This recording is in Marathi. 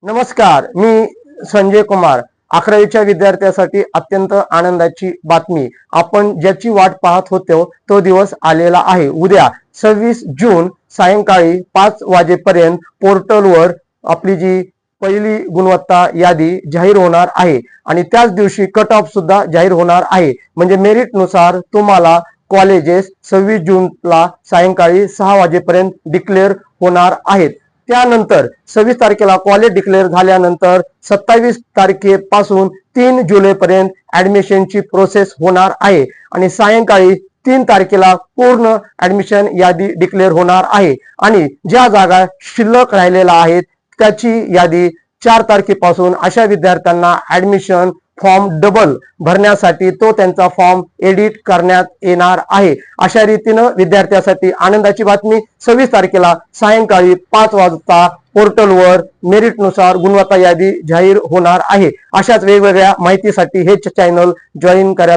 नमस्कार, मी संजय कुमार. 11वीच्या विद्यार्थ्यांसाठी अत्यंत आनंदाची बातमी. आपण ज्याची वाट पाहत होतो तो दिवस आलेला आहे. उद्या 26 जून सायंकाळी 5 वाजेपर्यंत पोर्टलवर आपली जी पहिली गुणवत्ता यादी जाहीर होणार आहे आणि त्याच दिवशी कट ऑफ सुद्धा जाहीर होणार आहे. म्हणजे मेरिट नुसार तुम्हाला कॉलेजेस 26 जूनला सायंकाळी 6 वाजेपर्यंत डिक्लेअर होणार आहेत. त्यानंतर 26 तारखेला कॉलेज डिक्लेअर झाल्यानंतर 27 तारखेपासून 3 जुलैपर्यंत ऍडमिशनची प्रोसेस होणार आहे आणि सायंकाळी 3 तारखेला पूर्ण ऍडमिशन यादी डिक्लेअर होणार आहे आणि ज्या जागा शिल्लक राहिलेल्या आहेत त्याची यादी 4 तारखेपासून अशा विद्यार्थ्यांना ऍडमिशन फॉर्म डबल भरण्यासाठी तो त्यांचा फॉर्म एडिट करण्यात येणार आहे. अशा रीतीनं विद्यार्थ्यांसाठी आनंदाची बातमी. 26 तारखेला सायंकाळी 5 वाजता पोर्टलवर मेरिटनुसार गुणवत्ता यादी जाहीर होणार आहे. अशाच वेगवेगळ्या माहितीसाठी हे चॅनल जॉईन करा.